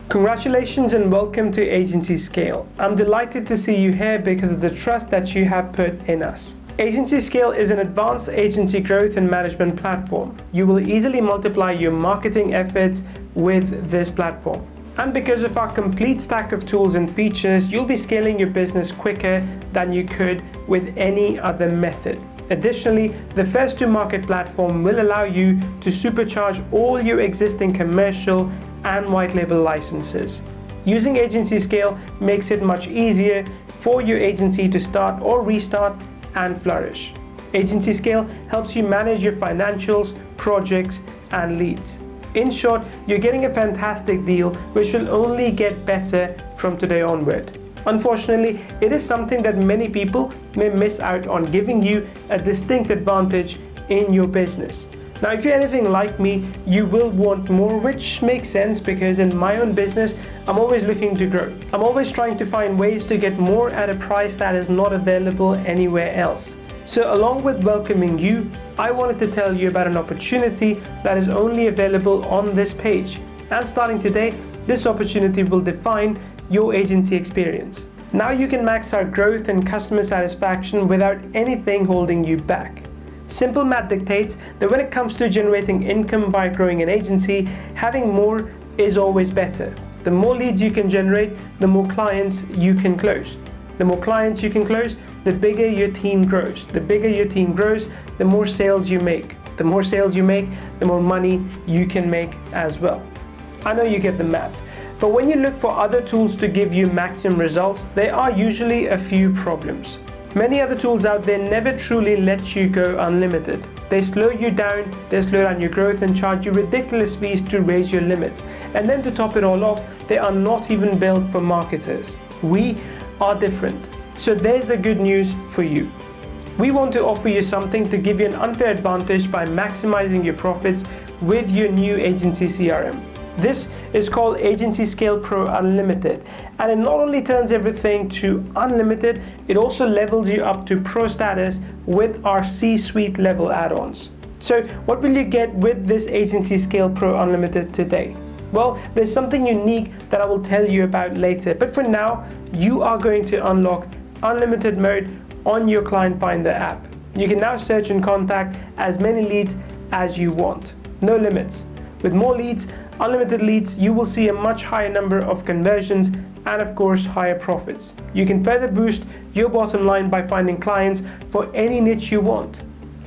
Congratulations and welcome to AgencyScale. I'm delighted to see you here because of the trust that you have put in us. AgencyScale is an advanced agency growth and management platform. You will easily multiply your marketing efforts with this platform. And because of our complete stack of tools and features, you'll be scaling your business quicker than you could with any other method. Additionally, the first-to-market platform will allow you to supercharge all your existing commercial and white label licenses. Using AgencyScale makes it much easier for your agency to start or restart and flourish. AgencyScale helps you manage your financials, projects, and leads. In short, you're getting a fantastic deal which will only get better from today onward. Unfortunately, it is something that many people may miss out on, giving you a distinct advantage in your business. Now, if you're anything like me, you will want more, which makes sense because in my own business, I'm always looking to grow. I'm always trying to find ways to get more at a price that is not available anywhere else. So along with welcoming you, I wanted to tell you about an opportunity that is only available on this page. And starting today, this opportunity will define your agency experience. Now you can max out growth and customer satisfaction without anything holding you back. Simple math dictates that when it comes to generating income by growing an agency, having more is always better. The more leads you can generate, the more clients you can close. The more clients you can close, the bigger your team grows. The bigger your team grows, the more sales you make. The more sales you make, the more money you can make as well. I know you get the math, but when you look for other tools to give you maximum results, there are usually a few problems. Many other tools out there never truly let you go unlimited. They slow you down, they slow down your growth and charge you ridiculous fees to raise your limits. And then to top it all off, they are not even built for marketers. We are different. So there's the good news for you. We want to offer you something to give you an unfair advantage by maximizing your profits with your new agency CRM. This is called AgencyScale Pro Unlimited, and it not only turns everything to unlimited, it also levels you up to pro status with our C-suite level add-ons. So what will you get with this AgencyScale Pro Unlimited today? Well, there's something unique that I will tell you about later, but for now, you are going to unlock unlimited mode on your Client Finder app. You can now search and contact as many leads as you want. No limits. With more leads, unlimited leads, you will see a much higher number of conversions and of course higher profits. You can further boost your bottom line by finding clients for any niche you want.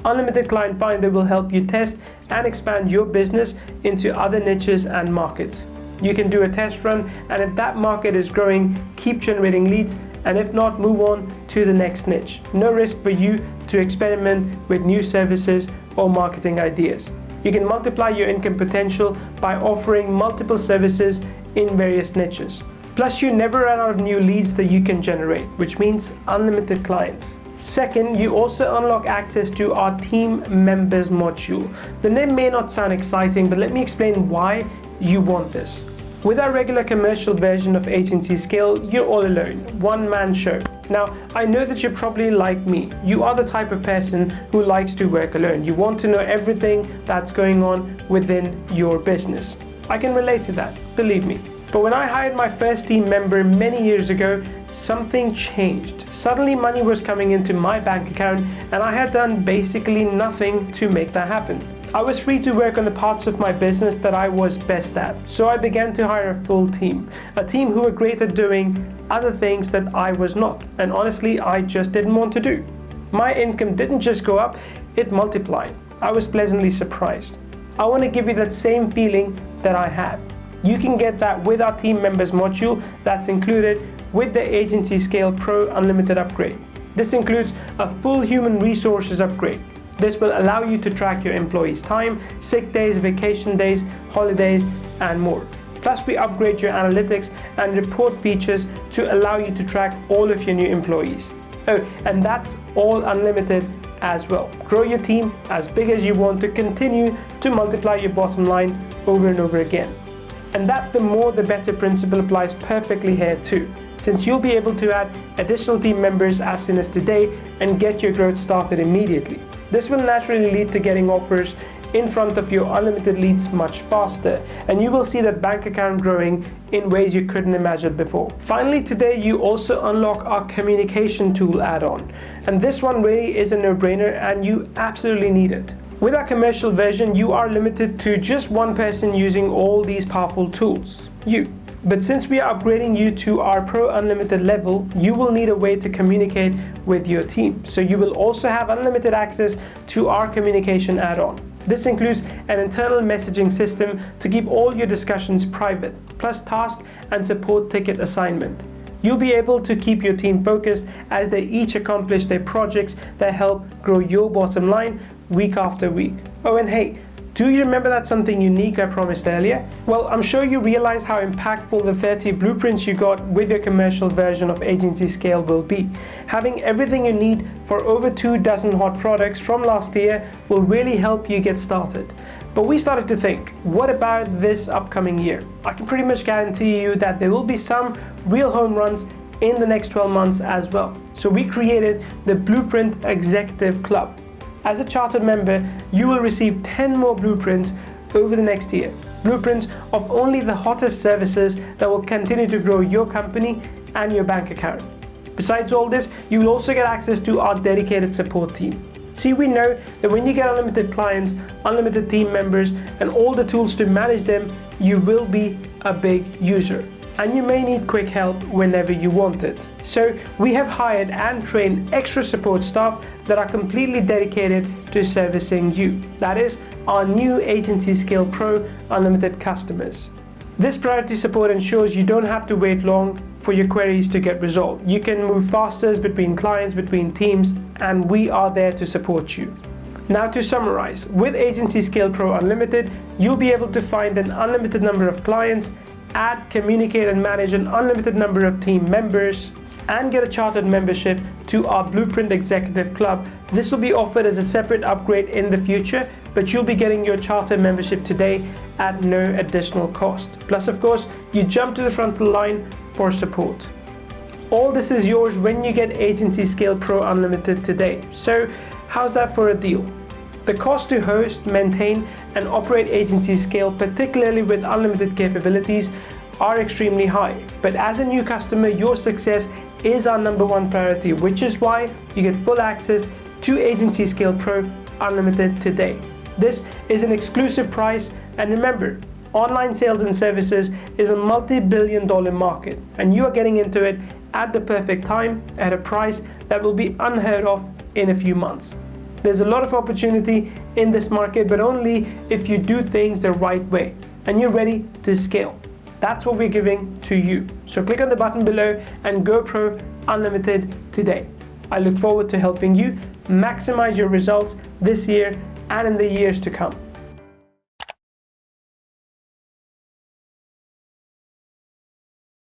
Unlimited Client Finder will help you test and expand your business into other niches and markets. You can do a test run, and if that market is growing, keep generating leads, and if not, move on to the next niche. No risk for you to experiment with new services or marketing ideas. You can multiply your income potential by offering multiple services in various niches. Plus, you never run out of new leads that you can generate, which means unlimited clients. Second, you also unlock access to our team members module. The name may not sound exciting, but let me explain why you want this. With our regular commercial version of AgencyScale, you're all alone, one-man show. Now, I know that you're probably like me. You are the type of person who likes to work alone. You want to know everything that's going on within your business. I can relate to that, believe me. But when I hired my first team member many years ago, something changed. Suddenly money was coming into my bank account and I had done basically nothing to make that happen. I was free to work on the parts of my business that I was best at. So I began to hire a full team, a team who were great at doing other things that I was not, and honestly, I just didn't want to do. My income didn't just go up, it multiplied. I was pleasantly surprised. I want to give you that same feeling that I had. You can get that with our team members module that's included with the AgencyScale Pro Unlimited upgrade. This includes a full human resources upgrade. This will allow you to track your employees' time, sick days, vacation days, holidays, and more. Plus, we upgrade your analytics and report features to allow you to track all of your new employees. Oh, and that's all unlimited as well. Grow your team as big as you want to continue to multiply your bottom line over and over again. And that the more the better principle applies perfectly here too, since you'll be able to add additional team members as soon as today and get your growth started immediately. This will naturally lead to getting offers in front of your unlimited leads much faster, and you will see that bank account growing in ways you couldn't imagine before. Finally, today you also unlock our communication tool add-on, and this one really is a no-brainer and you absolutely need it. With our commercial version, you are limited to just one person using all these powerful tools, you. But since we are upgrading you to our Pro Unlimited level, you will need a way to communicate with your team. So you will also have unlimited access to our communication add-on. This includes an internal messaging system to keep all your discussions private, plus task and support ticket assignment. You'll be able to keep your team focused as they each accomplish their projects that help grow your bottom line week after week. Oh, and hey, do you remember that something unique I promised earlier? Well, I'm sure you realize how impactful the 30 blueprints you got with your commercial version of AgencyScale will be. Having everything you need for over 24 hot products from last year will really help you get started. But we started to think, what about this upcoming year? I can pretty much guarantee you that there will be some real home runs in the next 12 months as well. So we created the Blueprint Executive Club. As a chartered member, you will receive 10 more blueprints over the next year. Blueprints of only the hottest services that will continue to grow your company and your bank account. Besides all this, you will also get access to our dedicated support team. See, we know that when you get unlimited clients, unlimited team members, and all the tools to manage them, you will be a big user. And you may need quick help whenever you want it. So we have hired and trained extra support staff that are completely dedicated to servicing you. That is, our new AgencyScale Pro Unlimited customers. This priority support ensures you don't have to wait long for your queries to get resolved. You can move faster between clients, between teams, and we are there to support you. Now to summarize, with AgencyScale Pro Unlimited, you'll be able to find an unlimited number of clients, add, communicate, and manage an unlimited number of team members, and get a chartered membership to our Blueprint Executive Club. This will be offered as a separate upgrade in the future, but you'll be getting your charter membership today at no additional cost. Plus, of course, you jump to the front of the line for support. All this is yours when you get AgencyScale Pro Unlimited today. So how's that for a deal? The cost to host, maintain, and operate AgencyScale, particularly with unlimited capabilities, are extremely high. But as a new customer, your success is our #1 priority, which is why you get full access to AgencyScale Pro Unlimited today. This is an exclusive price, and remember, online sales and services is a multi-billion-dollar market, and you are getting into it at the perfect time at a price that will be unheard of in a few months. There's a lot of opportunity in this market, but only if you do things the right way and you're ready to scale. That's what we're giving to you. So click on the button below and go Pro Unlimited today. I look forward to helping you maximize your results this year and in the years to come.